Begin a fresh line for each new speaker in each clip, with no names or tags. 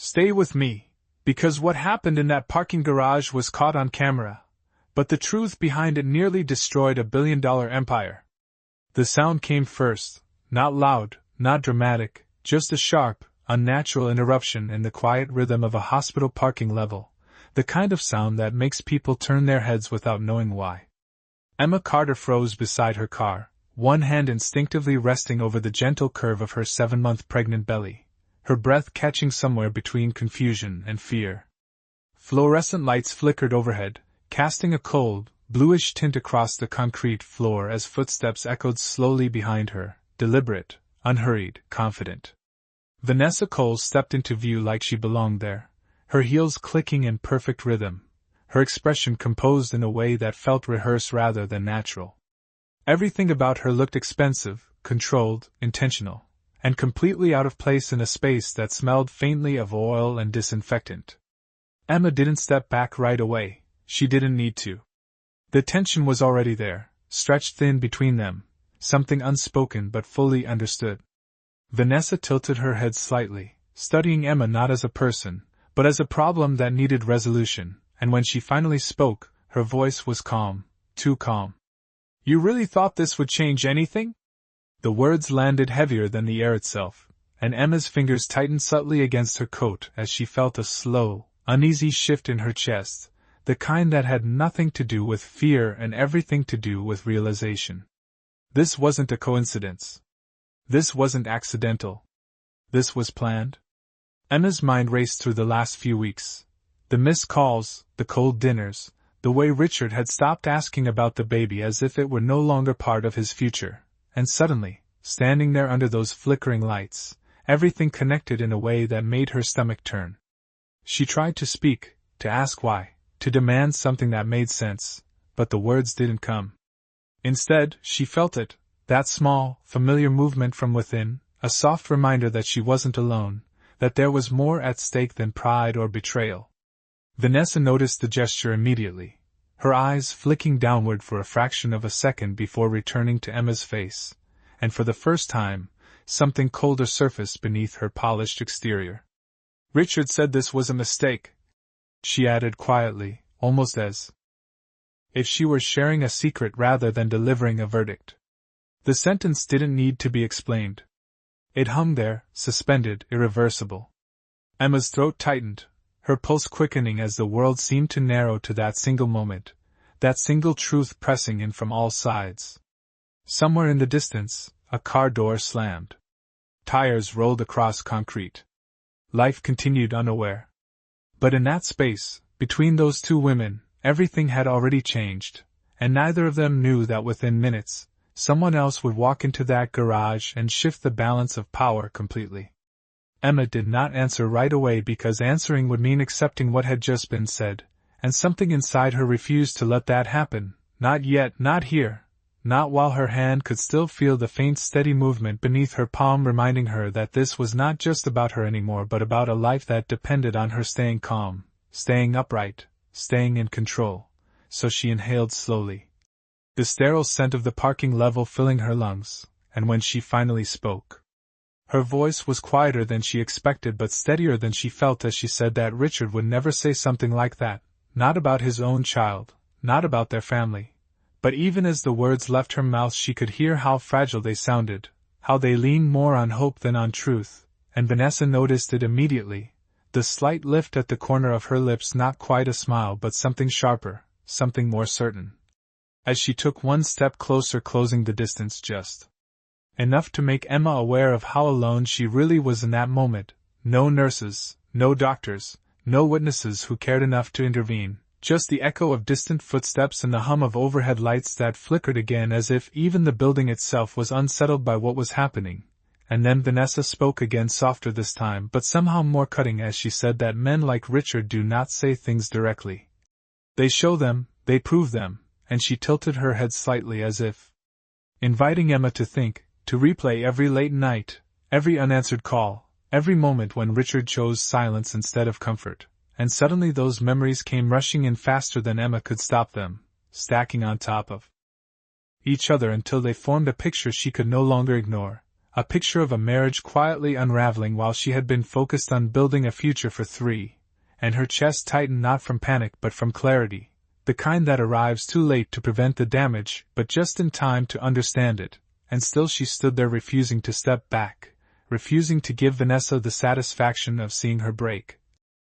Stay with me, because what happened in that parking garage was caught on camera, but the truth behind it nearly destroyed a billion-dollar empire. The sound came first, not loud, not dramatic, just a sharp, unnatural interruption in the quiet rhythm of a hospital parking level, the kind of sound that makes people turn their heads without knowing why. Emma Carter froze beside her car, one hand instinctively resting over the gentle curve of her 7-month pregnant belly, her breath catching somewhere between confusion and fear. Fluorescent lights flickered overhead, casting a cold, bluish tint across the concrete floor as footsteps echoed slowly behind her, deliberate, unhurried, confident. Vanessa Cole stepped into view like she belonged there, her heels clicking in perfect rhythm, her expression composed in a way that felt rehearsed rather than natural. Everything about her looked expensive, controlled, intentional, and completely out of place in a space that smelled faintly of oil and disinfectant. Emma didn't step back right away, she didn't need to. The tension was already there, stretched thin between them, something unspoken but fully understood. Vanessa tilted her head slightly, studying Emma not as a person, but as a problem that needed resolution, and when she finally spoke, her voice was calm, too calm. "You really thought this would change anything?" The words landed heavier than the air itself, and Emma's fingers tightened subtly against her coat as she felt a slow, uneasy shift in her chest, the kind that had nothing to do with fear and everything to do with realization. This wasn't a coincidence. This wasn't accidental. This was planned. Emma's mind raced through the last few weeks. The missed calls, the cold dinners, the way Richard had stopped asking about the baby as if it were no longer part of his future, and suddenly, standing there under those flickering lights, everything connected in a way that made her stomach turn. She tried to speak, to ask why, to demand something that made sense, but the words didn't come. Instead, she felt it, that small, familiar movement from within, a soft reminder that she wasn't alone, that there was more at stake than pride or betrayal. Vanessa noticed the gesture immediately, her eyes flicking downward for a fraction of a second before returning to Emma's face, and for the first time, something colder surfaced beneath her polished exterior. "Richard said this was a mistake," she added quietly, almost as if she were sharing a secret rather than delivering a verdict. The sentence didn't need to be explained. It hung there, suspended, irreversible. Emma's throat tightened, her pulse quickening as the world seemed to narrow to that single moment, that single truth pressing in from all sides. Somewhere in the distance, a car door slammed. Tires rolled across concrete. Life continued unaware. But in that space, between those two women, everything had already changed, and neither of them knew that within minutes, someone else would walk into that garage and shift the balance of power completely. Emma did not answer right away because answering would mean accepting what had just been said, and something inside her refused to let that happen, not yet, not here, not while her hand could still feel the faint steady movement beneath her palm reminding her that this was not just about her anymore but about a life that depended on her staying calm, staying upright, staying in control. So she inhaled slowly, the sterile scent of the parking level filling her lungs, and when she finally spoke, her voice was quieter than she expected but steadier than she felt as she said that Richard would never say something like that, not about his own child, not about their family. But even as the words left her mouth she could hear how fragile they sounded, how they leaned more on hope than on truth, and Vanessa noticed it immediately, the slight lift at the corner of her lips, not quite a smile but something sharper, something more certain. As she took one step closer, closing the distance just enough to make Emma aware of how alone she really was in that moment, no nurses, no doctors, no witnesses who cared enough to intervene, just the echo of distant footsteps and the hum of overhead lights that flickered again as if even the building itself was unsettled by what was happening. And then Vanessa spoke again, softer this time but somehow more cutting, as she said that men like Richard do not say things directly. They show them, they prove them, and she tilted her head slightly as if inviting Emma to think, to replay every late night, every unanswered call, every moment when Richard chose silence instead of comfort, and suddenly those memories came rushing in faster than Emma could stop them, stacking on top of each other until they formed a picture she could no longer ignore, a picture of a marriage quietly unraveling while she had been focused on building a future for three, and her chest tightened not from panic but from clarity, the kind that arrives too late to prevent the damage but just in time to understand it, and still she stood there refusing to step back, refusing to give Vanessa the satisfaction of seeing her break.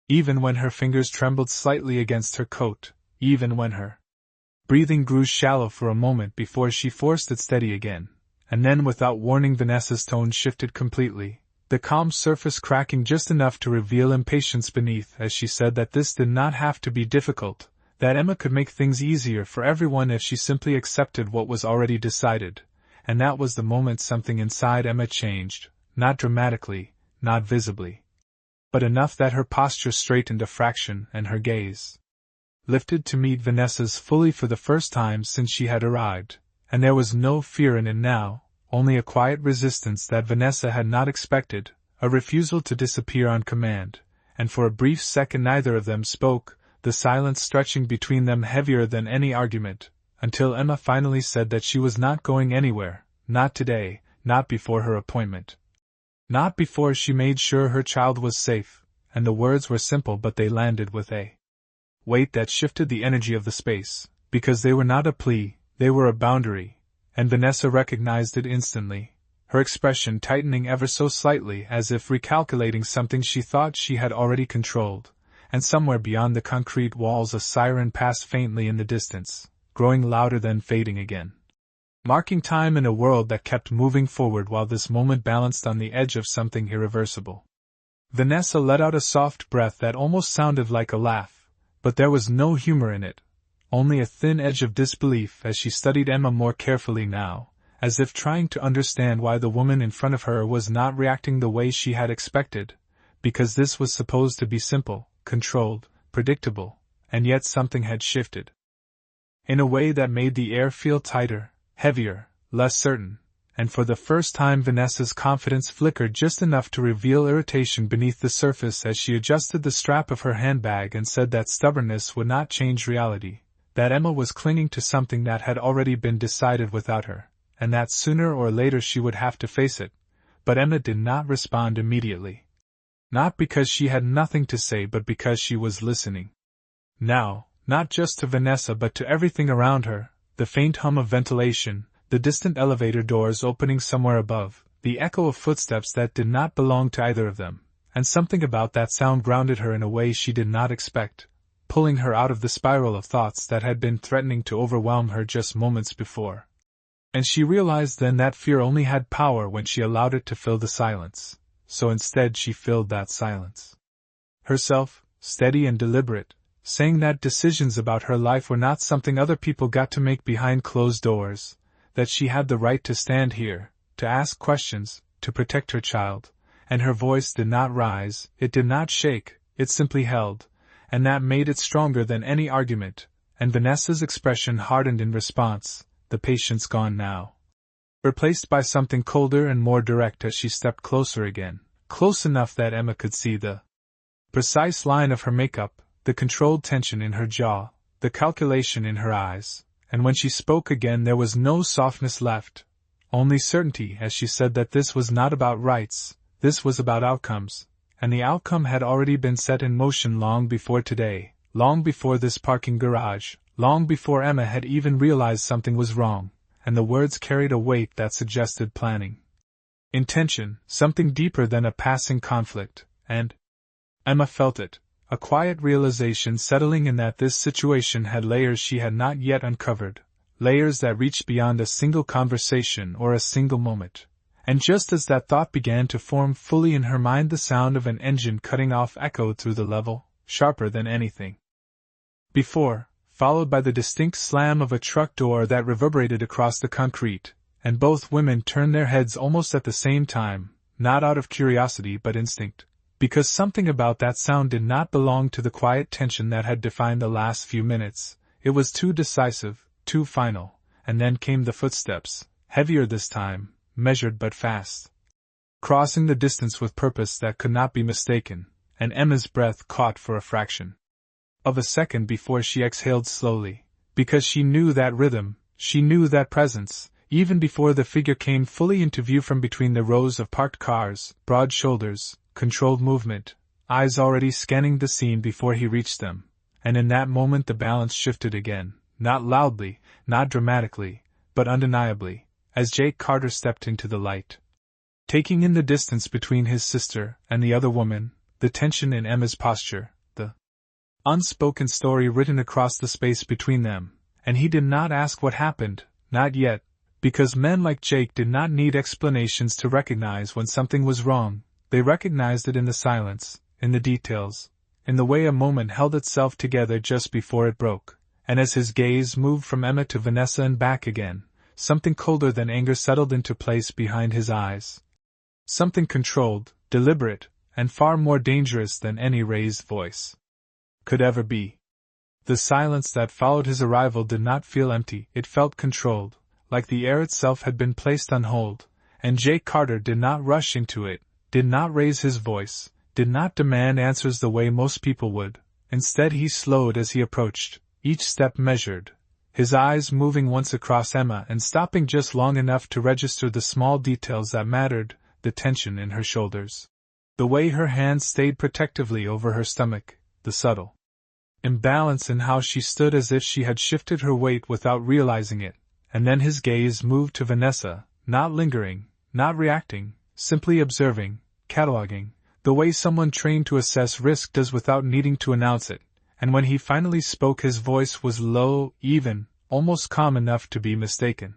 Even when her fingers trembled slightly against her coat, even when her breathing grew shallow for a moment before she forced it steady again, and then without warning Vanessa's tone shifted completely, the calm surface cracking just enough to reveal impatience beneath as she said that this did not have to be difficult, that Emma could make things easier for everyone if she simply accepted what was already decided, and that was the moment something inside Emma changed, not dramatically, not visibly, but enough that her posture straightened a fraction and her gaze lifted to meet Vanessa's fully for the first time since she had arrived, and there was no fear in it now, only a quiet resistance that Vanessa had not expected, a refusal to disappear on command, and for a brief second neither of them spoke, the silence stretching between them heavier than any argument, until Emma finally said that she was not going anywhere, not today, not before her appointment. Not before she made sure her child was safe, and the words were simple but they landed with a weight that shifted the energy of the space, because they were not a plea, they were a boundary, and Vanessa recognized it instantly, her expression tightening ever so slightly as if recalculating something she thought she had already controlled, and somewhere beyond the concrete walls a siren passed faintly in the distance, growing louder then fading again, marking time in a world that kept moving forward while this moment balanced on the edge of something irreversible. Vanessa let out a soft breath that almost sounded like a laugh, but there was no humor in it, only a thin edge of disbelief as she studied Emma more carefully now, as if trying to understand why the woman in front of her was not reacting the way she had expected, because this was supposed to be simple, controlled, predictable, and yet something had shifted. In a way that made the air feel tighter, heavier, less certain, and for the first time Vanessa's confidence flickered just enough to reveal irritation beneath the surface as she adjusted the strap of her handbag and said that stubbornness would not change reality, that Emma was clinging to something that had already been decided without her, and that sooner or later she would have to face it, but Emma did not respond immediately. Not because she had nothing to say but because she was listening. Now, not just to Vanessa but to everything around her, the faint hum of ventilation, the distant elevator doors opening somewhere above, the echo of footsteps that did not belong to either of them, and something about that sound grounded her in a way she did not expect, pulling her out of the spiral of thoughts that had been threatening to overwhelm her just moments before. And she realized then that fear only had power when she allowed it to fill the silence, so instead she filled that silence herself, steady and deliberate, saying that decisions about her life were not something other people got to make behind closed doors, that she had the right to stand here, to ask questions, to protect her child, and her voice did not rise, it did not shake, it simply held, and that made it stronger than any argument, and Vanessa's expression hardened in response, the patience gone now, replaced by something colder and more direct as she stepped closer again, close enough that Emma could see the precise line of her makeup, the controlled tension in her jaw, the calculation in her eyes. And when she spoke again there was no softness left, only certainty as she said that this was not about rights, this was about outcomes, and the outcome had already been set in motion long before today, long before this parking garage, long before Emma had even realized something was wrong, and the words carried a weight that suggested planning. Intention, something deeper than a passing conflict, and Emma felt it. A quiet realization settling in that this situation had layers she had not yet uncovered, layers that reached beyond a single conversation or a single moment. And just as that thought began to form fully in her mind the sound of an engine cutting off echoed through the level, sharper than anything before, followed by the distinct slam of a truck door that reverberated across the concrete, and both women turned their heads almost at the same time, not out of curiosity but instinct. Because something about that sound did not belong to the quiet tension that had defined the last few minutes, it was too decisive, too final, and then came the footsteps, heavier this time, measured but fast, crossing the distance with purpose that could not be mistaken, and Emma's breath caught for a fraction of a second before she exhaled slowly, because she knew that rhythm, she knew that presence, Even before the figure came fully into view from between the rows of parked cars, broad shoulders, controlled movement, eyes already scanning the scene before he reached them, and in that moment the balance shifted again, not loudly, not dramatically, but undeniably, as Jake Carter stepped into the light. Taking in the distance between his sister and the other woman, the tension in Emma's posture, the unspoken story written across the space between them, and he did not ask what happened, not yet, because men like Jake did not need explanations to recognize when something was wrong. They recognized it in the silence, in the details, in the way a moment held itself together just before it broke, and as his gaze moved from Emma to Vanessa and back again, something colder than anger settled into place behind his eyes. Something controlled, deliberate, and far more dangerous than any raised voice could ever be. The silence that followed his arrival did not feel empty, it felt controlled, like the air itself had been placed on hold, and Jake Carter did not rush into it, did not raise his voice, did not demand answers the way most people would. Instead he slowed as he approached, each step measured, his eyes moving once across Emma and stopping just long enough to register the small details that mattered, the tension in her shoulders, the way her hands stayed protectively over her stomach, the subtle imbalance in how she stood as if she had shifted her weight without realizing it, and then his gaze moved to Vanessa, not lingering, not reacting, simply observing, cataloging, the way someone trained to assess risk does without needing to announce it, and when he finally spoke his voice was low, even, almost calm enough to be mistaken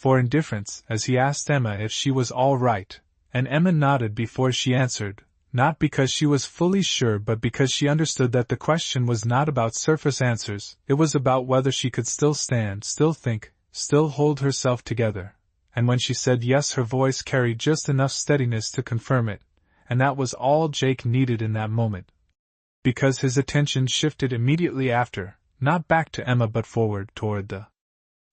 for indifference, as he asked Emma if she was all right, and Emma nodded before she answered, not because she was fully sure but because she understood that the question was not about surface answers, it was about whether she could still stand, still think, still hold herself together, and when she said yes her voice carried just enough steadiness to confirm it, and that was all Jake needed in that moment. Because his attention shifted immediately after, not back to Emma but forward toward the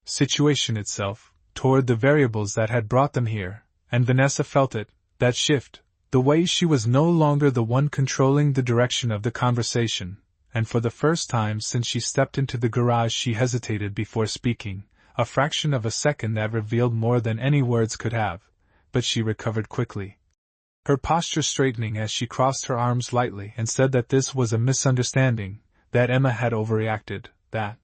situation itself, toward the variables that had brought them here, and Vanessa felt it, that shift, the way she was no longer the one controlling the direction of the conversation, and for the first time since she stepped into the garage she hesitated before speaking, a fraction of a second that revealed more than any words could have, but she recovered quickly, her posture straightening as she crossed her arms lightly and said that this was a misunderstanding, that Emma had overreacted, that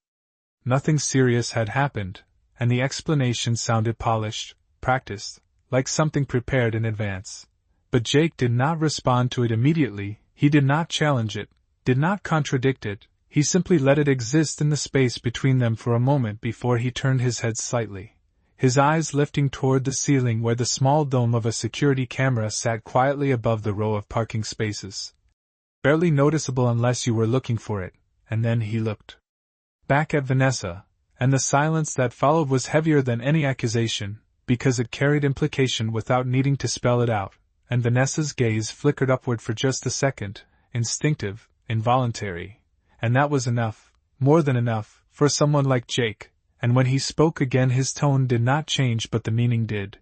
nothing serious had happened, and the explanation sounded polished, practiced, like something prepared in advance. But Jake did not respond to it immediately, he did not challenge it, did not contradict it, he simply let it exist in the space between them for a moment before he turned his head slightly, his eyes lifting toward the ceiling where the small dome of a security camera sat quietly above the row of parking spaces. Barely noticeable unless you were looking for it, and then he looked back at Vanessa, and the silence that followed was heavier than any accusation, because it carried implication without needing to spell it out. And Vanessa's gaze flickered upward for just a second, instinctive, involuntary, and that was enough, more than enough, for someone like Jake, and when he spoke again his tone did not change but the meaning did,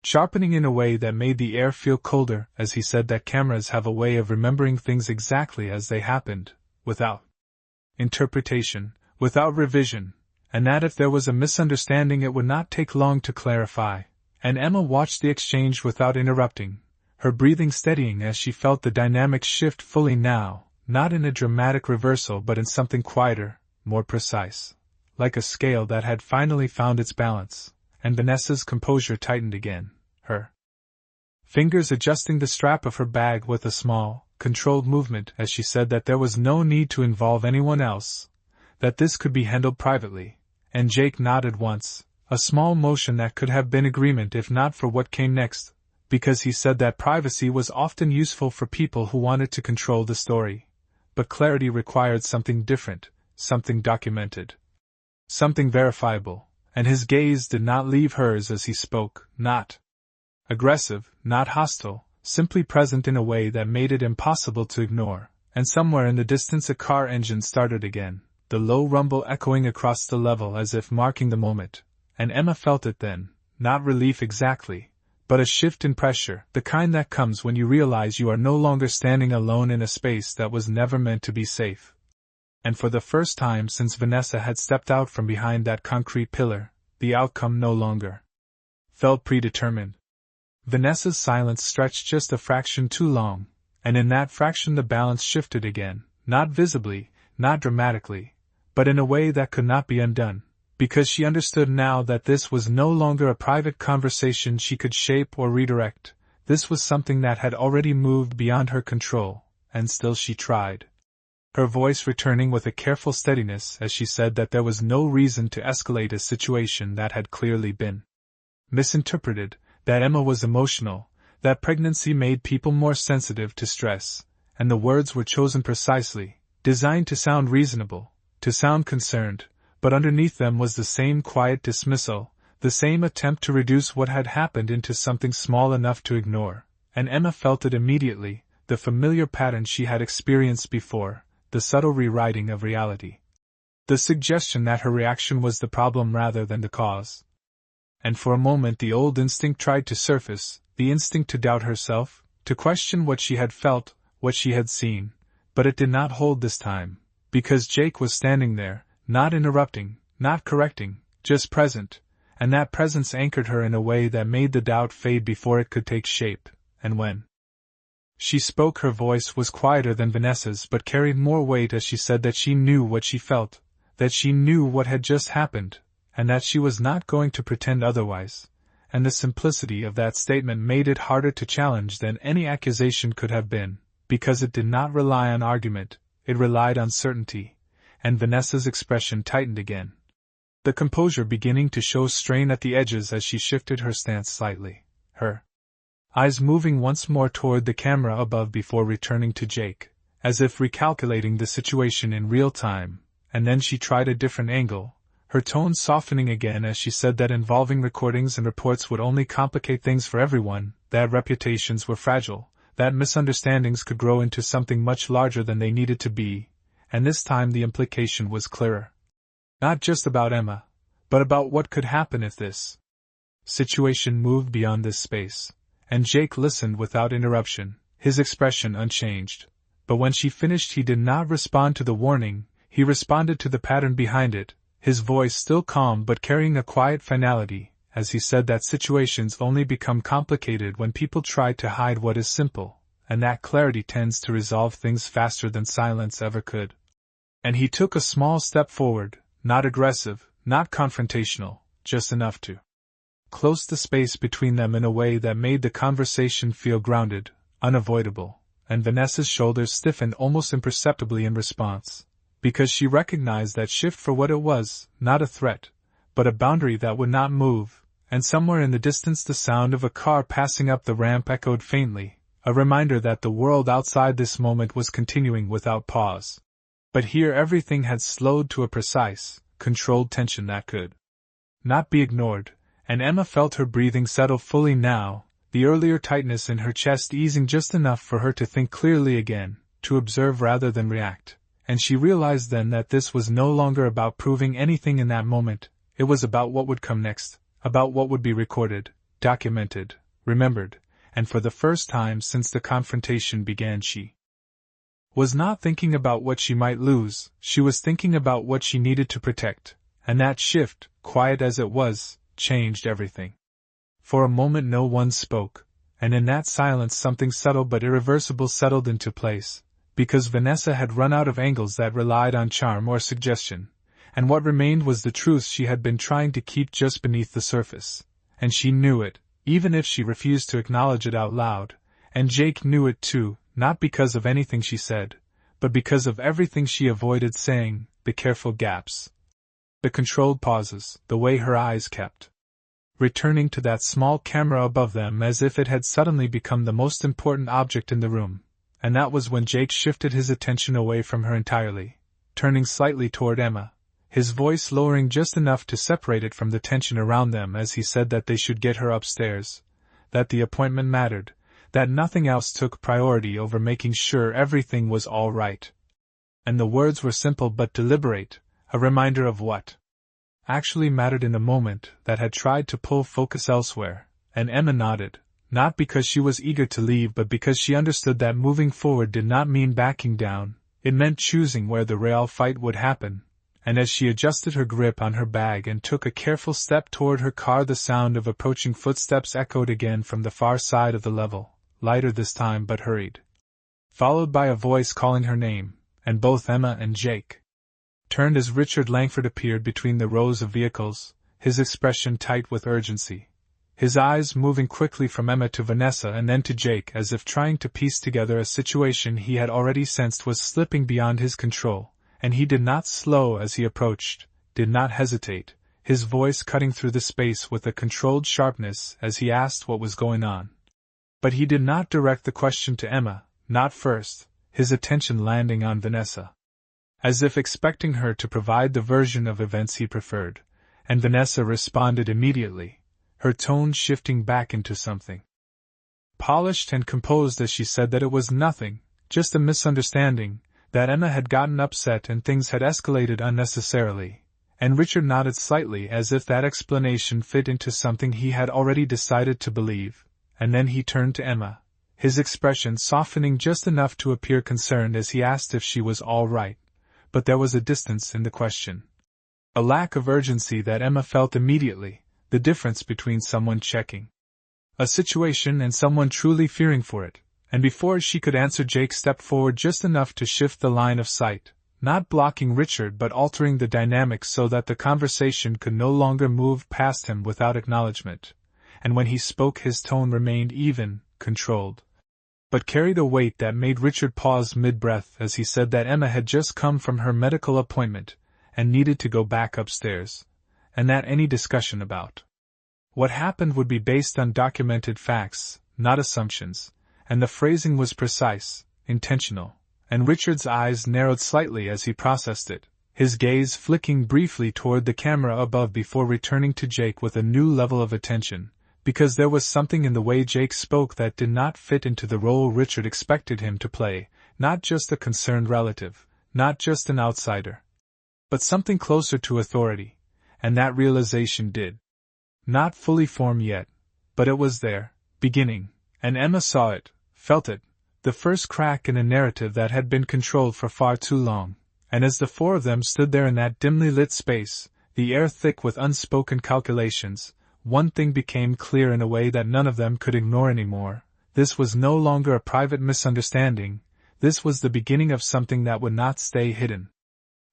sharpening in a way that made the air feel colder as he said that cameras have a way of remembering things exactly as they happened, without interpretation, without revision, and that if there was a misunderstanding it would not take long to clarify, and Emma watched the exchange without interrupting, her breathing steadying as she felt the dynamic shift fully now, not in a dramatic reversal but in something quieter, more precise, like a scale that had finally found its balance, and Vanessa's composure tightened again, her fingers adjusting the strap of her bag with a small, controlled movement as she said that there was no need to involve anyone else, that this could be handled privately, and Jake nodded once, a small motion that could have been agreement if not for what came next, because he said that privacy was often useful for people who wanted to control the story, but clarity required something different, something documented, something verifiable, and his gaze did not leave hers as he spoke, not aggressive, not hostile, simply present in a way that made it impossible to ignore, and somewhere in the distance a car engine started again, the low rumble echoing across the level as if marking the moment, and Emma felt it then, not relief exactly, but a shift in pressure, the kind that comes when you realize you are no longer standing alone in a space that was never meant to be safe. And for the first time since Vanessa had stepped out from behind that concrete pillar, the outcome no longer felt predetermined. Vanessa's silence stretched just a fraction too long, and in that fraction the balance shifted again, not visibly, not dramatically, but in a way that could not be undone, because she understood now that this was no longer a private conversation she could shape or redirect. This was something that had already moved beyond her control, and still she tried. Her voice returning with a careful steadiness as she said that there was no reason to escalate a situation that had clearly been misinterpreted, that Emma was emotional, that pregnancy made people more sensitive to stress, and the words were chosen precisely, designed to sound reasonable, to sound concerned, but underneath them was the same quiet dismissal, the same attempt to reduce what had happened into something small enough to ignore, and Emma felt it immediately, the familiar pattern she had experienced before, the subtle rewriting of reality. The suggestion that her reaction was the problem rather than the cause. And for a moment the old instinct tried to surface, the instinct to doubt herself, to question what she had felt, what she had seen, but it did not hold this time, because Jake was standing there, not interrupting, not correcting, just present, and that presence anchored her in a way that made the doubt fade before it could take shape, and when she spoke her voice was quieter than Vanessa's but carried more weight as she said that she knew what she felt, that she knew what had just happened, and that she was not going to pretend otherwise, and the simplicity of that statement made it harder to challenge than any accusation could have been, because it did not rely on argument, it relied on certainty, and Vanessa's expression tightened again, the composure beginning to show strain at the edges as she shifted her stance slightly, her eyes moving once more toward the camera above before returning to Jake, as if recalculating the situation in real time, and then she tried a different angle, her tone softening again as she said that involving recordings and reports would only complicate things for everyone, that reputations were fragile, that misunderstandings could grow into something much larger than they needed to be, and this time the implication was clearer. Not just about Emma, but about what could happen if this situation moved beyond this space. And Jake listened without interruption, his expression unchanged. But when she finished he did not respond to the warning, he responded to the pattern behind it, his voice still calm but carrying a quiet finality, as he said that situations only become complicated when people try to hide what is simple, and that clarity tends to resolve things faster than silence ever could. And he took a small step forward, not aggressive, not confrontational, just enough to close the space between them in a way that made the conversation feel grounded, unavoidable, and Vanessa's shoulders stiffened almost imperceptibly in response, because she recognized that shift for what it was, not a threat, but a boundary that would not move, and somewhere in the distance the sound of a car passing up the ramp echoed faintly, a reminder that the world outside this moment was continuing without pause. But here everything had slowed to a precise, controlled tension that could not be ignored, and Emma felt her breathing settle fully now, the earlier tightness in her chest easing just enough for her to think clearly again, to observe rather than react, and she realized then that this was no longer about proving anything in that moment, it was about what would come next, about what would be recorded, documented, remembered, and for the first time since the confrontation began she was not thinking about what she might lose, she was thinking about what she needed to protect, and that shift, quiet as it was, changed everything. For a moment no one spoke, and in that silence something subtle but irreversible settled into place, because Vanessa had run out of angles that relied on charm or suggestion, and what remained was the truth she had been trying to keep just beneath the surface, and she knew it, even if she refused to acknowledge it out loud, and Jake knew it too, not because of anything she said, but because of everything she avoided saying, the careful gaps, the controlled pauses, the way her eyes kept returning to that small camera above them as if it had suddenly become the most important object in the room, and that was when Jake shifted his attention away from her entirely, turning slightly toward Emma, his voice lowering just enough to separate it from the tension around them as he said that they should get her upstairs, that the appointment mattered, that nothing else took priority over making sure everything was all right. And the words were simple but deliberate, a reminder of what actually mattered in the moment that had tried to pull focus elsewhere, and Emma nodded, not because she was eager to leave but because she understood that moving forward did not mean backing down, it meant choosing where the real fight would happen, and as she adjusted her grip on her bag and took a careful step toward her car, the sound of approaching footsteps echoed again from the far side of the level, lighter this time but hurried. Followed by a voice calling her name, and both Emma and Jake turned as Richard Langford appeared between the rows of vehicles, his expression tight with urgency. His eyes moving quickly from Emma to Vanessa and then to Jake as if trying to piece together a situation he had already sensed was slipping beyond his control, and he did not slow as he approached, did not hesitate, his voice cutting through the space with a controlled sharpness as he asked what was going on. But he did not direct the question to Emma, not first, his attention landing on Vanessa. As if expecting her to provide the version of events he preferred, and Vanessa responded immediately, her tone shifting back into something polished and composed as she said that it was nothing, just a misunderstanding, that Emma had gotten upset and things had escalated unnecessarily, and Richard nodded slightly as if that explanation fit into something he had already decided to believe, and then he turned to Emma, his expression softening just enough to appear concerned as he asked if she was all right, but there was a distance in the question. A lack of urgency that Emma felt immediately, the difference between someone checking a situation and someone truly fearing for it, and before she could answer Jake stepped forward just enough to shift the line of sight, not blocking Richard but altering the dynamics so that the conversation could no longer move past him without acknowledgement, and when he spoke his tone remained even, controlled, but carried a weight that made Richard pause mid-breath as he said that Emma had just come from her medical appointment and needed to go back upstairs, and that any discussion about what happened would be based on documented facts, not assumptions, and the phrasing was precise, intentional, and Richard's eyes narrowed slightly as he processed it, his gaze flicking briefly toward the camera above before returning to Jake with a new level of attention, because there was something in the way Jake spoke that did not fit into the role Richard expected him to play, not just a concerned relative, not just an outsider, but something closer to authority, and that realization did not fully form yet, but it was there, beginning, and Emma saw it, felt it, the first crack in a narrative that had been controlled for far too long, and as the four of them stood there in that dimly lit space, the air thick with unspoken calculations, one thing became clear in a way that none of them could ignore anymore. This was no longer a private misunderstanding, this was the beginning of something that would not stay hidden.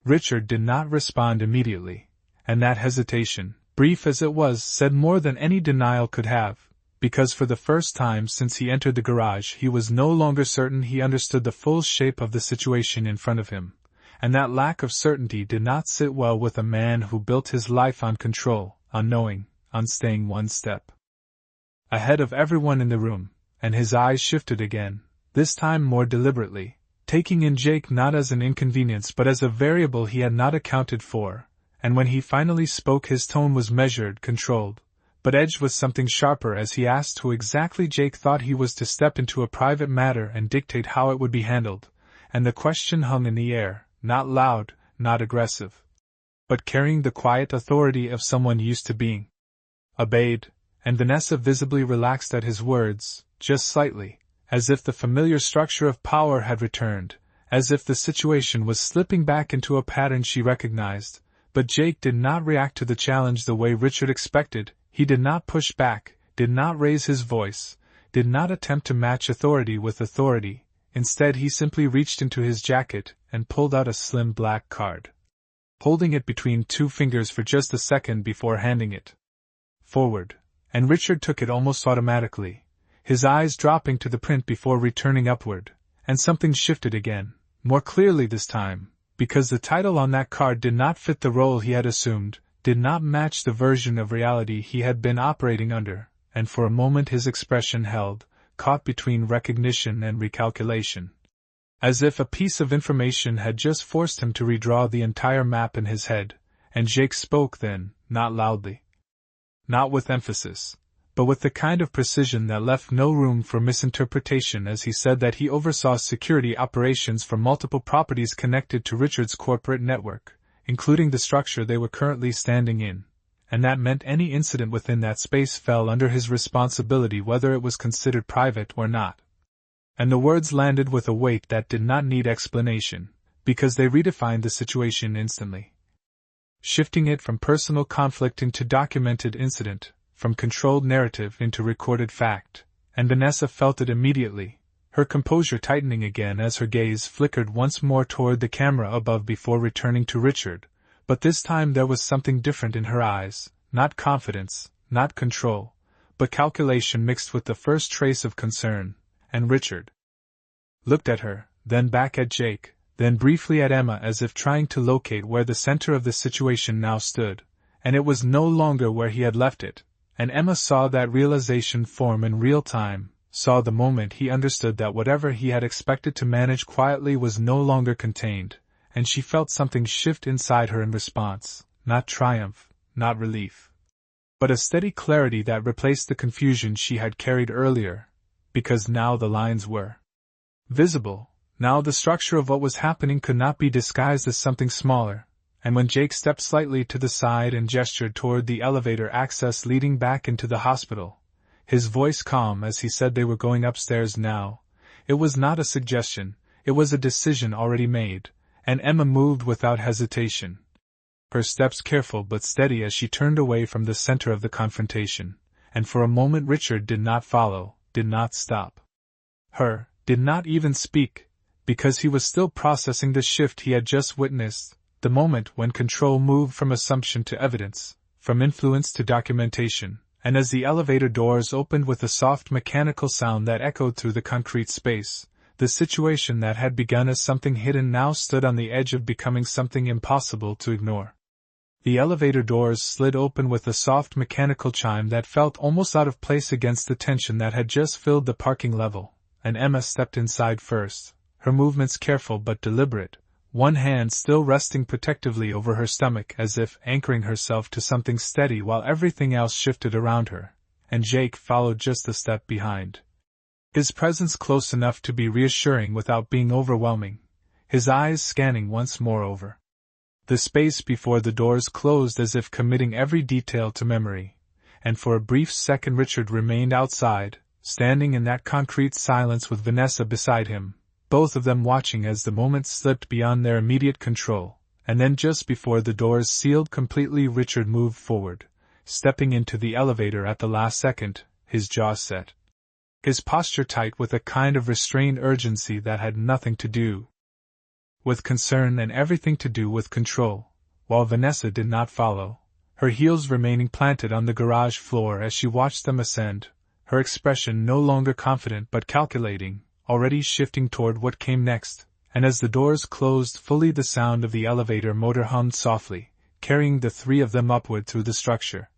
Richard did not respond immediately, and that hesitation, brief as it was, said more than any denial could have, because for the first time since he entered the garage he was no longer certain he understood the full shape of the situation in front of him, and that lack of certainty did not sit well with a man who built his life on control, on knowing, on staying one step ahead of everyone in the room, and his eyes shifted again, this time more deliberately, taking in Jake not as an inconvenience but as a variable he had not accounted for, and when he finally spoke his tone was measured, controlled, but edged with something sharper as he asked who exactly Jake thought he was to step into a private matter and dictate how it would be handled, and the question hung in the air, not loud, not aggressive, but carrying the quiet authority of someone used to being obeyed, and Vanessa visibly relaxed at his words, just slightly, as if the familiar structure of power had returned, as if the situation was slipping back into a pattern she recognized, but Jake did not react to the challenge the way Richard expected, he did not push back, did not raise his voice, did not attempt to match authority with authority, instead he simply reached into his jacket and pulled out a slim black card, holding it between two fingers for just a second before handing it forward, and Richard took it almost automatically, his eyes dropping to the print before returning upward, and something shifted again, more clearly this time, because the title on that card did not fit the role he had assumed, did not match the version of reality he had been operating under, and for a moment his expression held, caught between recognition and recalculation. As if a piece of information had just forced him to redraw the entire map in his head, and Jake spoke then, not loudly, not with emphasis, but with the kind of precision that left no room for misinterpretation as he said that he oversaw security operations for multiple properties connected to Richard's corporate network, including the structure they were currently standing in, and that meant any incident within that space fell under his responsibility whether it was considered private or not. And the words landed with a weight that did not need explanation, because they redefined the situation instantly. shifting it from personal conflict into documented incident, from controlled narrative into recorded fact, and Vanessa felt it immediately, her composure tightening again as her gaze flickered once more toward the camera above before returning to Richard, but this time there was something different in her eyes, not confidence, not control, but calculation mixed with the first trace of concern, and Richard looked at her, then back at Jake, then briefly at Emma as if trying to locate where the center of the situation now stood, and it was no longer where he had left it, and Emma saw that realization form in real time, saw the moment he understood that whatever he had expected to manage quietly was no longer contained, and she felt something shift inside her in response, not triumph, not relief, but a steady clarity that replaced the confusion she had carried earlier, because now the lines were visible. Now the structure of what was happening could not be disguised as something smaller, and when Jake stepped slightly to the side and gestured toward the elevator access leading back into the hospital, his voice calm as he said they were going upstairs now, it was not a suggestion, it was a decision already made, and Emma moved without hesitation, her steps careful but steady as she turned away from the center of the confrontation, and for a moment Richard did not follow, did not stop her, did not even speak, because he was still processing the shift he had just witnessed, the moment when control moved from assumption to evidence, from influence to documentation, and as the elevator doors opened with a soft mechanical sound that echoed through the concrete space, the situation that had begun as something hidden now stood on the edge of becoming something impossible to ignore. The elevator doors slid open with a soft mechanical chime that felt almost out of place against the tension that had just filled the parking level, and Emma stepped inside first, her movements careful but deliberate, one hand still resting protectively over her stomach as if anchoring herself to something steady while everything else shifted around her, and Jake followed just a step behind. His presence close enough to be reassuring without being overwhelming, his eyes scanning once more over the space before the doors closed as if committing every detail to memory, and for a brief second Richard remained outside, standing in that concrete silence with Vanessa beside him, both of them watching as the moment slipped beyond their immediate control, and then just before the doors sealed completely Richard moved forward, stepping into the elevator at the last second, his jaw set, his posture tight with a kind of restrained urgency that had nothing to do with concern and everything to do with control, while Vanessa did not follow, her heels remaining planted on the garage floor as she watched them ascend, her expression no longer confident but calculating, already shifting toward what came next, and as the doors closed fully the sound of the elevator motor hummed softly, carrying the three of them upward through the structure,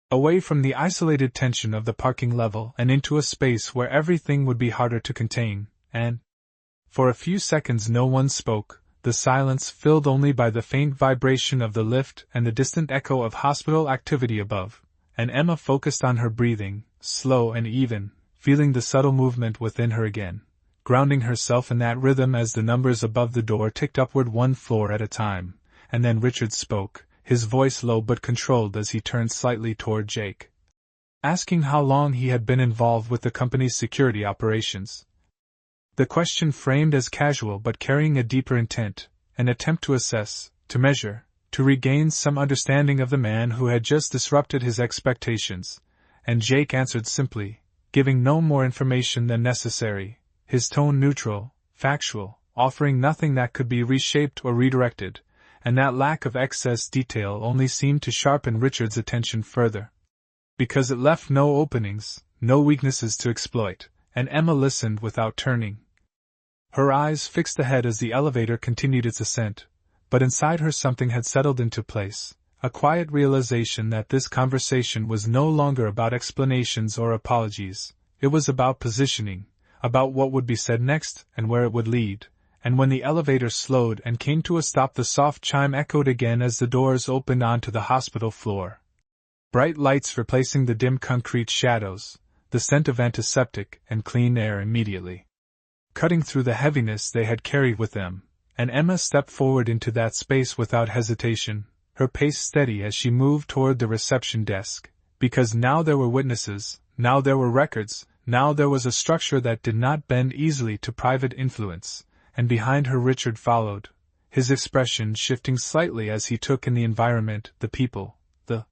away from the isolated tension of the parking level and into a space where everything would be harder to contain, and for a few seconds no one spoke, the silence filled only by the faint vibration of the lift and the distant echo of hospital activity above, and Emma focused on her breathing, slow and even, feeling the subtle movement within her again, grounding herself in that rhythm as the numbers above the door ticked upward one floor at a time, and then Richard spoke, his voice low but controlled as he turned slightly toward Jake, asking how long he had been involved with the company's security operations. The question framed as casual but carrying a deeper intent, an attempt to assess, to measure, to regain some understanding of the man who had just disrupted his expectations, and Jake answered simply, giving no more information than necessary, his tone neutral, factual, offering nothing that could be reshaped or redirected, and that lack of excess detail only seemed to sharpen Richard's attention further, because it left no openings, no weaknesses to exploit, and Emma listened without turning, her eyes fixed ahead as the elevator continued its ascent, but inside her something had settled into place, a quiet realization that this conversation was no longer about explanations or apologies, it was about positioning, about what would be said next and where it would lead, and when the elevator slowed and came to a stop the soft chime echoed again as the doors opened onto the hospital floor. Bright lights replacing the dim concrete shadows, the scent of antiseptic and clean air immediately cutting through the heaviness they had carried with them, and Emma stepped forward into that space without hesitation, her pace steady as she moved toward the reception desk, because now there were witnesses, now there were records, now there was a structure that did not bend easily to private influence, and behind her Richard followed, his expression shifting slightly as he took in the environment, the people, the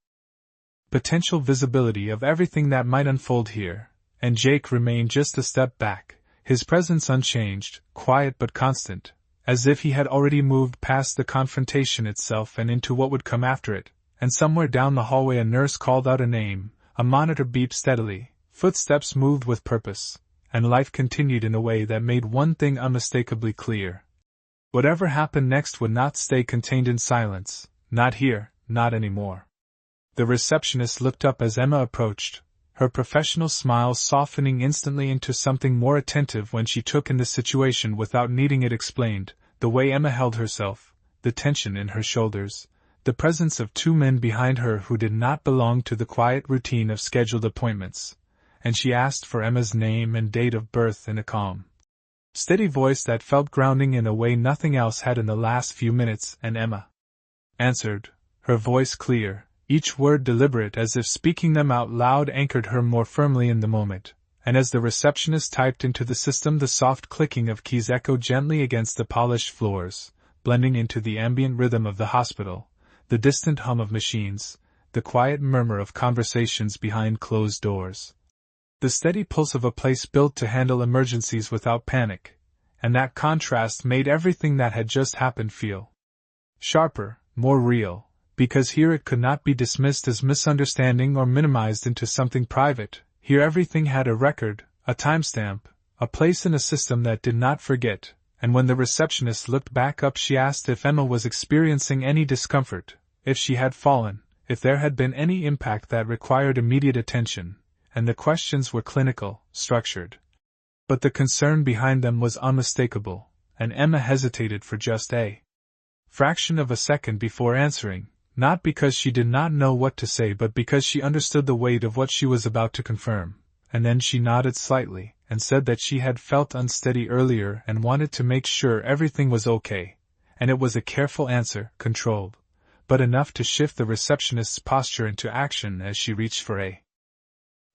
potential visibility of everything that might unfold here, and Jake remained just a step back, his presence unchanged, quiet but constant, as if he had already moved past the confrontation itself and into what would come after it. And somewhere down the hallway a nurse called out a name, a monitor beeped steadily, footsteps moved with purpose, and life continued in a way that made one thing unmistakably clear. Whatever happened next would not stay contained in silence, not here, not anymore. The receptionist looked up as Emma approached, her professional smile softening instantly into something more attentive when she took in the situation without needing it explained, the way Emma held herself, the tension in her shoulders, the presence of two men behind her who did not belong to the quiet routine of scheduled appointments, and she asked for Emma's name and date of birth in a calm, steady voice that felt grounding in a way nothing else had in the last few minutes, and Emma answered, her voice clear, each word deliberate as if speaking them out loud anchored her more firmly in the moment, and as the receptionist typed into the system the soft clicking of keys echoed gently against the polished floors, blending into the ambient rhythm of the hospital, the distant hum of machines, the quiet murmur of conversations behind closed doors. The steady pulse of a place built to handle emergencies without panic, and that contrast made everything that had just happened feel sharper, more real, because here it could not be dismissed as misunderstanding or minimized into something private. Here everything had a record, a timestamp, a place in a system that did not forget, and when the receptionist looked back up she asked if Emma was experiencing any discomfort, if she had fallen, if there had been any impact that required immediate attention, and the questions were clinical, structured. But the concern behind them was unmistakable, and Emma hesitated for just a fraction of a second before answering, not because she did not know what to say but because she understood the weight of what she was about to confirm, and then she nodded slightly, and said that she had felt unsteady earlier and wanted to make sure everything was okay, and it was a careful answer, controlled, but enough to shift the receptionist's posture into action as she reached for a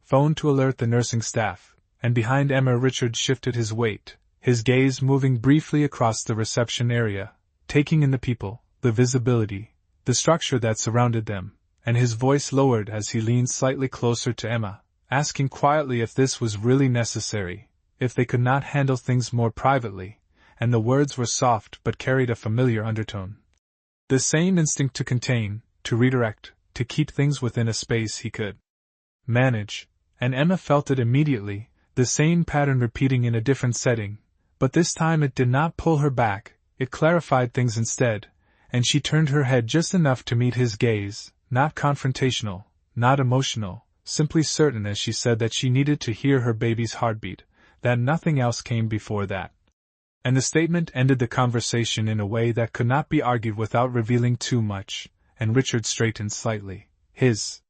phone to alert the nursing staff, and behind Emma Richard shifted his weight, his gaze moving briefly across the reception area, taking in the people, the visibility, the structure that surrounded them, and his voice lowered as he leaned slightly closer to Emma, asking quietly if this was really necessary, if they could not handle things more privately, and the words were soft but carried a familiar undertone. The same instinct to contain, to redirect, to keep things within a space he could manage, and Emma felt it immediately, the same pattern repeating in a different setting, but this time it did not pull her back, it clarified things instead, and she turned her head just enough to meet his gaze, not confrontational, not emotional, simply certain as she said that she needed to hear her baby's heartbeat, that nothing else came before that. And the statement ended the conversation in a way that could not be argued without revealing too much, and Richard straightened slightly, his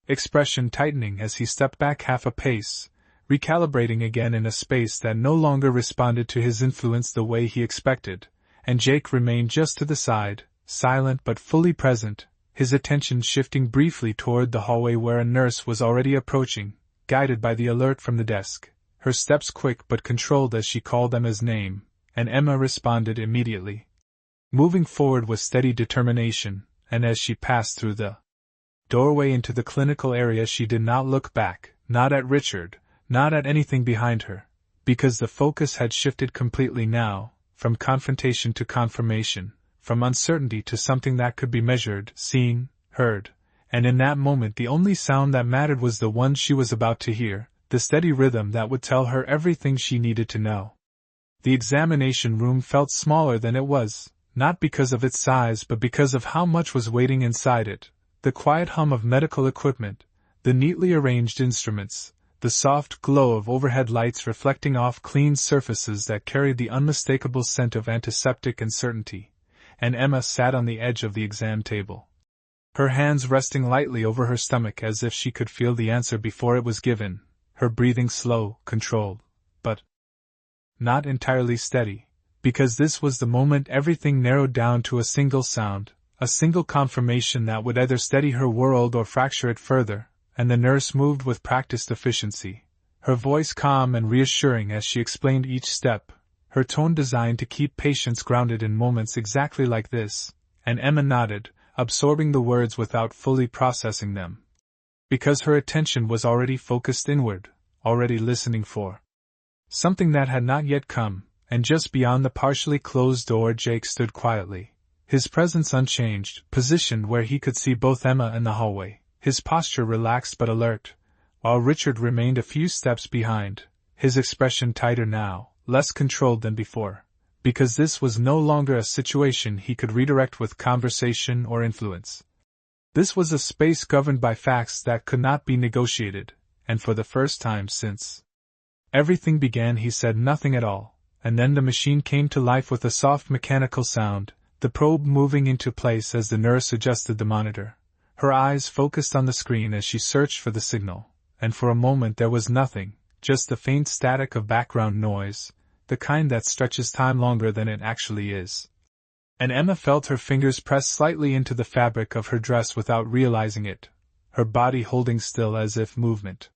expression tightening as he stepped back half a pace, recalibrating again in a space that no longer responded to his influence the way he expected, and Jake remained just to the side, silent but fully present, his attention shifting briefly toward the hallway where a nurse was already approaching, guided by the alert from the desk, her steps quick but controlled as she called Emma's name, and Emma responded immediately, moving forward with steady determination, and as she passed through the doorway into the clinical area she did not look back, not at Richard, not at anything behind her, because the focus had shifted completely now, from confrontation to confirmation, from uncertainty to something that could be measured, seen, heard, and in that moment the only sound that mattered was the one she was about to hear, the steady rhythm that would tell her everything she needed to know. The examination room felt smaller than it was, not because of its size but because of how much was waiting inside it, the quiet hum of medical equipment, the neatly arranged instruments, the soft glow of overhead lights reflecting off clean surfaces that carried the unmistakable scent of antiseptic and certainty, and Emma sat on the edge of the exam table, her hands resting lightly over her stomach as if she could feel the answer before it was given, her breathing slow, controlled, but not entirely steady, because this was the moment everything narrowed down to a single sound, a single confirmation that would either steady her world or fracture it further. And the nurse moved with practiced efficiency, her voice calm and reassuring as she explained each step, her tone designed to keep patients grounded in moments exactly like this, and Emma nodded, absorbing the words without fully processing them. Because her attention was already focused inward, already listening for something that had not yet come, and just beyond the partially closed door Jake stood quietly, his presence unchanged, positioned where he could see both Emma and the hallway, his posture relaxed but alert, while Richard remained a few steps behind, his expression tighter now, less controlled than before, because this was no longer a situation he could redirect with conversation or influence. This was a space governed by facts that could not be negotiated, and for the first time since everything began he said nothing at all, and then the machine came to life with a soft mechanical sound, the probe moving into place as the nurse adjusted the monitor, her eyes focused on the screen as she searched for the signal, and for a moment there was nothing, just the faint static of background noise, the kind that stretches time longer than it actually is. And Emma felt her fingers press slightly into the fabric of her dress without realizing it, her body holding still as if movement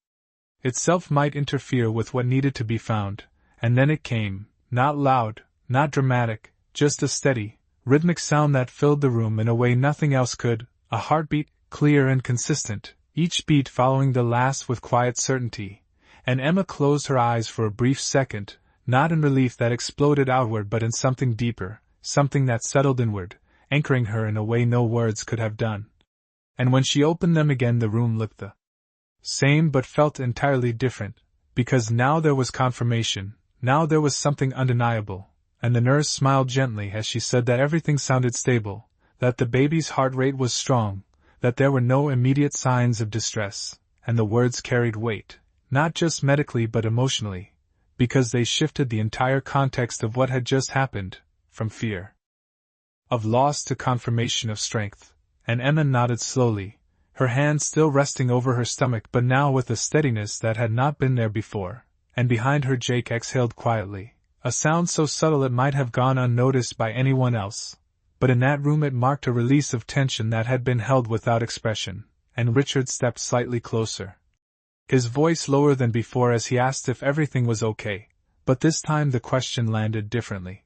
itself might interfere with what needed to be found, and then it came, not loud, not dramatic, just a steady, rhythmic sound that filled the room in a way nothing else could, a heartbeat, clear and consistent, each beat following the last with quiet certainty, and Emma closed her eyes for a brief second, not in relief that exploded outward but in something deeper, something that settled inward, anchoring her in a way no words could have done. And when she opened them again the room looked the same but felt entirely different, because now there was confirmation, now there was something undeniable, and the nurse smiled gently as she said that everything sounded stable, that the baby's heart rate was strong, that there were no immediate signs of distress, and the words carried weight, not just medically but emotionally, because they shifted the entire context of what had just happened, from fear of loss to confirmation of strength, and Emma nodded slowly, her hand still resting over her stomach but now with a steadiness that had not been there before, and behind her Jake exhaled quietly, a sound so subtle it might have gone unnoticed by anyone else, but in that room it marked a release of tension that had been held without expression, and Richard stepped slightly closer, his voice lower than before as he asked if everything was okay, but this time the question landed differently.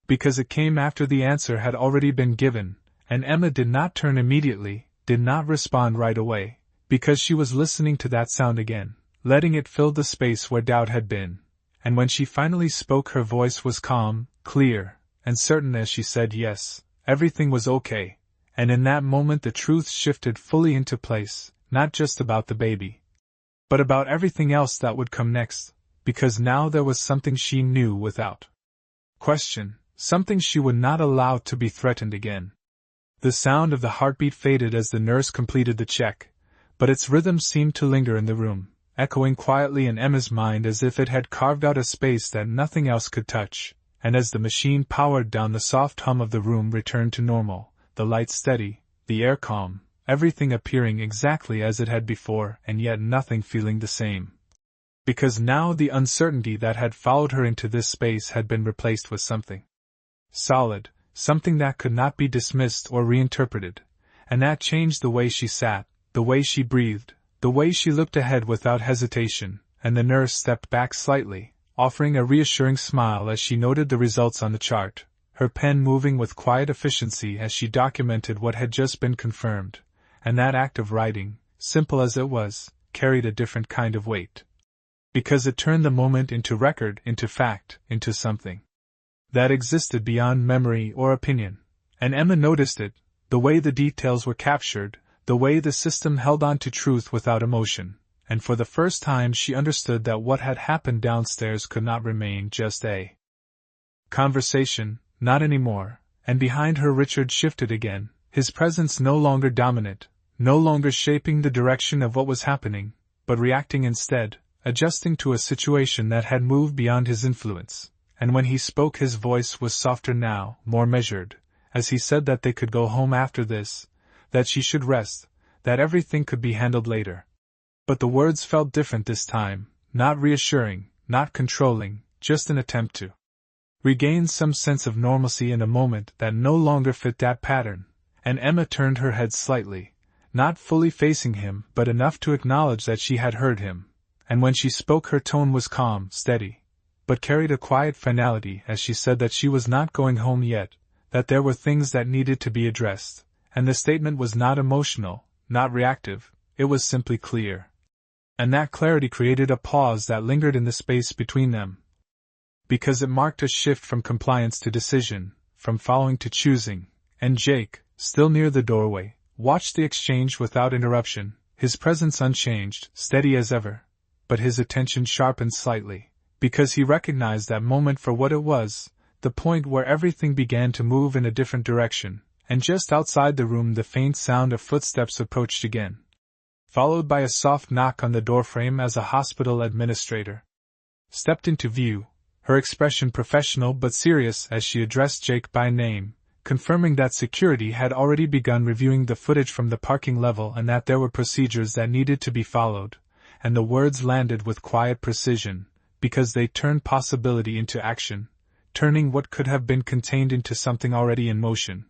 Because it came after the answer had already been given, and Emma did not turn immediately, did not respond right away, because she was listening to that sound again, letting it fill the space where doubt had been, and when she finally spoke her voice was calm, clear, and certain as she said yes, everything was okay, and in that moment the truth shifted fully into place, not just about the baby, but about everything else that would come next, because now there was something she knew without question, something she would not allow to be threatened again. The sound of the heartbeat faded as the nurse completed the check, but its rhythm seemed to linger in the room, echoing quietly in Emma's mind as if it had carved out a space that nothing else could touch, and as the machine powered down the soft hum of the room returned to normal, the lights steady, the air calm, everything appearing exactly as it had before and yet nothing feeling the same. Because now the uncertainty that had followed her into this space had been replaced with something solid, something that could not be dismissed or reinterpreted, and that changed the way she sat, the way she breathed, the way she looked ahead without hesitation, and the nurse stepped back slightly, offering a reassuring smile as she noted the results on the chart, her pen moving with quiet efficiency as she documented what had just been confirmed, and that act of writing, simple as it was, carried a different kind of weight. Because it turned the moment into record, into fact, into something that existed beyond memory or opinion, and Emma noticed it, the way the details were captured, the way the system held on to truth without emotion, and for the first time she understood that what had happened downstairs could not remain just a conversation, not anymore, and behind her Richard shifted again, his presence no longer dominant, no longer shaping the direction of what was happening, but reacting instead, adjusting to a situation that had moved beyond his influence. And when he spoke his voice was softer now, more measured, as he said that they could go home after this, that she should rest, that everything could be handled later. But the words felt different this time, not reassuring, not controlling, just an attempt to regain some sense of normalcy in a moment that no longer fit that pattern, and Emma turned her head slightly, not fully facing him but enough to acknowledge that she had heard him, and when she spoke her tone was calm, steady, but carried a quiet finality as she said that she was not going home yet, that there were things that needed to be addressed, and the statement was not emotional, not reactive, it was simply clear. And that clarity created a pause that lingered in the space between them. Because it marked a shift from compliance to decision, from following to choosing, and Jake, still near the doorway, watched the exchange without interruption, his presence unchanged, steady as ever, but his attention sharpened slightly, because he recognized that moment for what it was, the point where everything began to move in a different direction, and just outside the room the faint sound of footsteps approached again, followed by a soft knock on the doorframe as a hospital administrator stepped into view, her expression professional but serious as she addressed Jake by name, confirming that security had already begun reviewing the footage from the parking level and that there were procedures that needed to be followed, and the words landed with quiet precision, because they turned possibility into action, turning what could have been contained into something already in motion.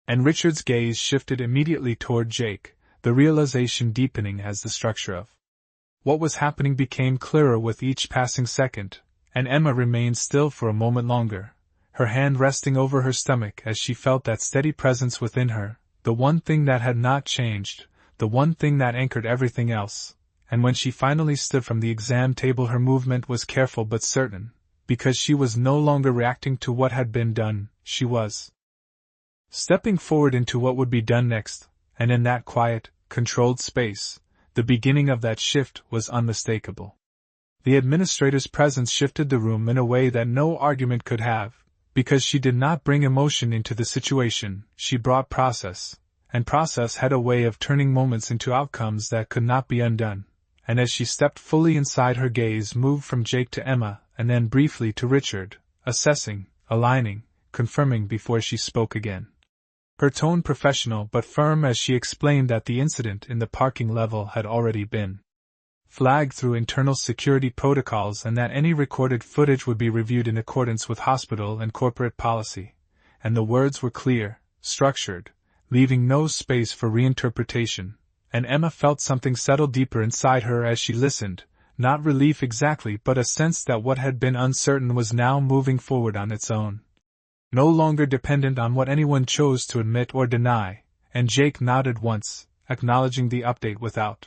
And Richard's gaze shifted immediately toward Jake, the realization deepening as the structure of what was happening became clearer with each passing second, and Emma remained still for a moment longer, her hand resting over her stomach as she felt that steady presence within her, the one thing that had not changed, the one thing that anchored everything else. And when she finally stood from the exam table her movement was careful but certain, because she was no longer reacting to what had been done, she was stepping forward into what would be done next, and in that quiet, controlled space, the beginning of that shift was unmistakable. The administrator's presence shifted the room in a way that no argument could have, because she did not bring emotion into the situation, she brought process, and process had a way of turning moments into outcomes that could not be undone. And as she stepped fully inside, her gaze moved from Jake to Emma, and then briefly to Richard, assessing, aligning, confirming before she spoke again. Her tone professional but firm as she explained that the incident in the parking level had already been flagged through internal security protocols and that any recorded footage would be reviewed in accordance with hospital and corporate policy, and the words were clear, structured, leaving no space for reinterpretation. And Emma felt something settle deeper inside her as she listened, not relief exactly but a sense that what had been uncertain was now moving forward on its own. No longer dependent on what anyone chose to admit or deny, and Jake nodded once, acknowledging the update without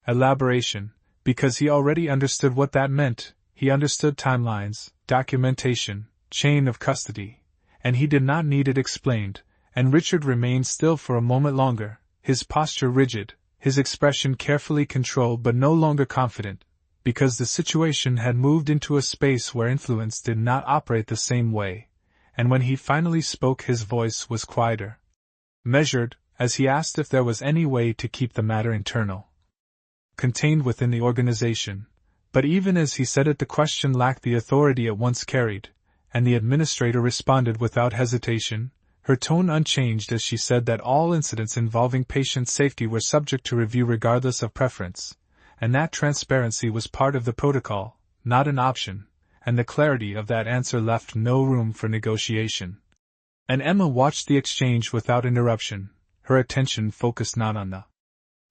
elaboration, because he already understood what that meant. He understood timelines, documentation, chain of custody, and he did not need it explained, and Richard remained still for a moment longer, his posture rigid, his expression carefully controlled but no longer confident, because the situation had moved into a space where influence did not operate the same way, and when he finally spoke his voice was quieter, measured, as he asked if there was any way to keep the matter internal, contained within the organization. But even as he said it, the question lacked the authority it once carried, and the administrator responded without hesitation, her tone unchanged as she said that all incidents involving patient safety were subject to review regardless of preference, and that transparency was part of the protocol, not an option, and the clarity of that answer left no room for negotiation. And Emma watched the exchange without interruption, her attention focused not on the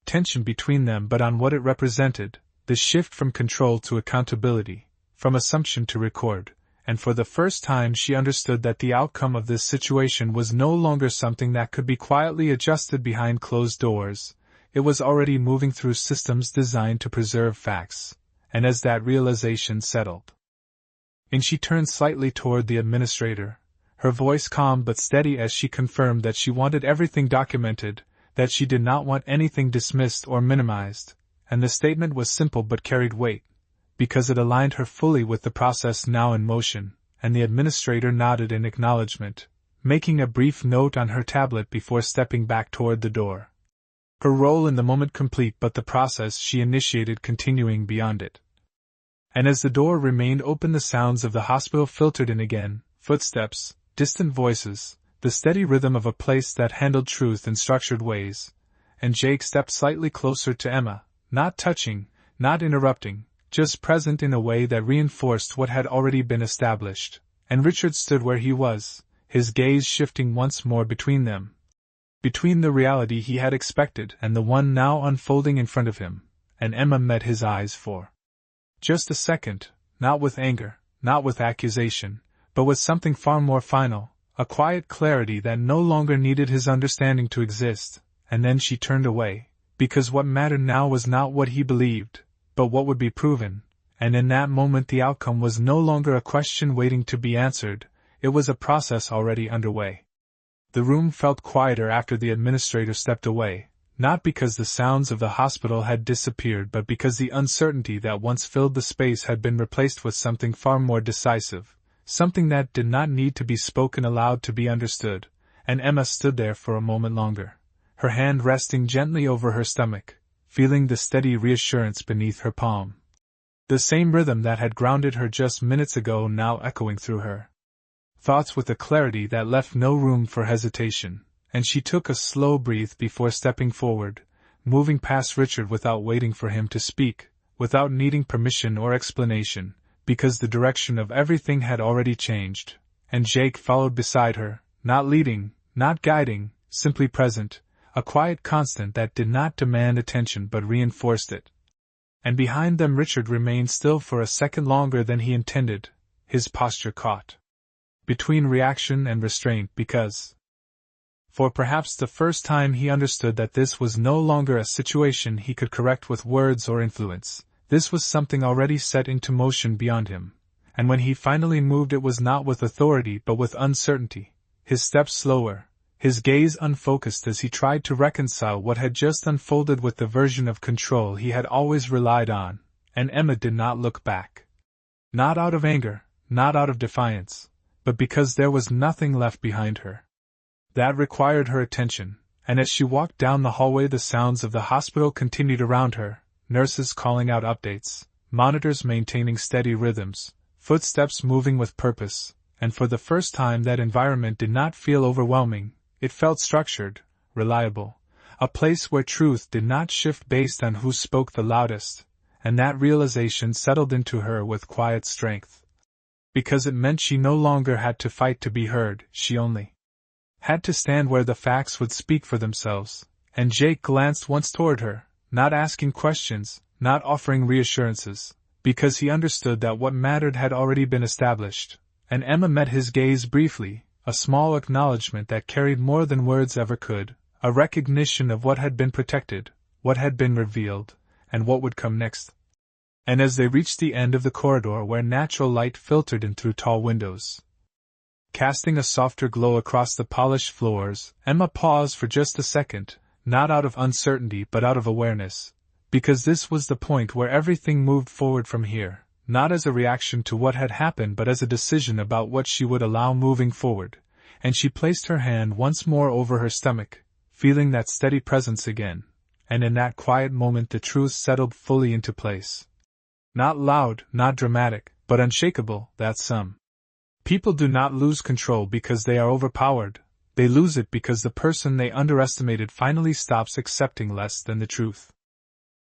tension between them but on what it represented, the shift from control to accountability, from assumption to record. And for the first time she understood that the outcome of this situation was no longer something that could be quietly adjusted behind closed doors. It was already moving through systems designed to preserve facts, and as that realization settled in, she turned slightly toward the administrator, her voice calm but steady as she confirmed that she wanted everything documented, that she did not want anything dismissed or minimized, and the statement was simple but carried weight, because it aligned her fully with the process now in motion, and the administrator nodded in acknowledgement, making a brief note on her tablet before stepping back toward the door. Her role in the moment complete but the process she initiated continuing beyond it. And as the door remained open the sounds of the hospital filtered in again, footsteps, distant voices, the steady rhythm of a place that handled truth in structured ways, and Jake stepped slightly closer to Emma, not touching, not interrupting, just present in a way that reinforced what had already been established, and Richard stood where he was, his gaze shifting once more between them. Between the reality he had expected and the one now unfolding in front of him, and Emma met his eyes for just a second, not with anger, not with accusation, but with something far more final, a quiet clarity that no longer needed his understanding to exist, and then she turned away, because what mattered now was not what he believed, but what would be proven, and in that moment the outcome was no longer a question waiting to be answered, it was a process already underway. The room felt quieter after the administrator stepped away, not because the sounds of the hospital had disappeared but because the uncertainty that once filled the space had been replaced with something far more decisive, something that did not need to be spoken aloud to be understood, and Emma stood there for a moment longer, her hand resting gently over her stomach, feeling the steady reassurance beneath her palm. The same rhythm that had grounded her just minutes ago now echoing through her thoughts with a clarity that left no room for hesitation, and she took a slow breath before stepping forward, moving past Richard without waiting for him to speak, without needing permission or explanation, because the direction of everything had already changed, and Jake followed beside her, not leading, not guiding, simply present, a quiet constant that did not demand attention but reinforced it. And behind them Richard remained still for a second longer than he intended, his posture caught between reaction and restraint because, for perhaps the first time, he understood that this was no longer a situation he could correct with words or influence. This was something already set into motion beyond him, and when he finally moved it was not with authority but with uncertainty, his steps slower, his gaze unfocused as he tried to reconcile what had just unfolded with the version of control he had always relied on, and Emma did not look back. Not out of anger, not out of defiance, but because there was nothing left behind her. That required her attention, and as she walked down the hallway the sounds of the hospital continued around her, nurses calling out updates, monitors maintaining steady rhythms, footsteps moving with purpose, and for the first time that environment did not feel overwhelming, it felt structured, reliable, a place where truth did not shift based on who spoke the loudest, and that realization settled into her with quiet strength. Because it meant she no longer had to fight to be heard, she only had to stand where the facts would speak for themselves, and Jake glanced once toward her, not asking questions, not offering reassurances, because he understood that what mattered had already been established, and Emma met his gaze briefly, a small acknowledgement that carried more than words ever could, a recognition of what had been protected, what had been revealed, and what would come next. And as they reached the end of the corridor where natural light filtered in through tall windows, casting a softer glow across the polished floors, Emma paused for just a second, not out of uncertainty but out of awareness, because this was the point where everything moved forward from here, not as a reaction to what had happened but as a decision about what she would allow moving forward, and she placed her hand once more over her stomach, feeling that steady presence again, and in that quiet moment the truth settled fully into place. Not loud, not dramatic, but unshakable, that some people do not lose control because they are overpowered, they lose it because the person they underestimated finally stops accepting less than the truth.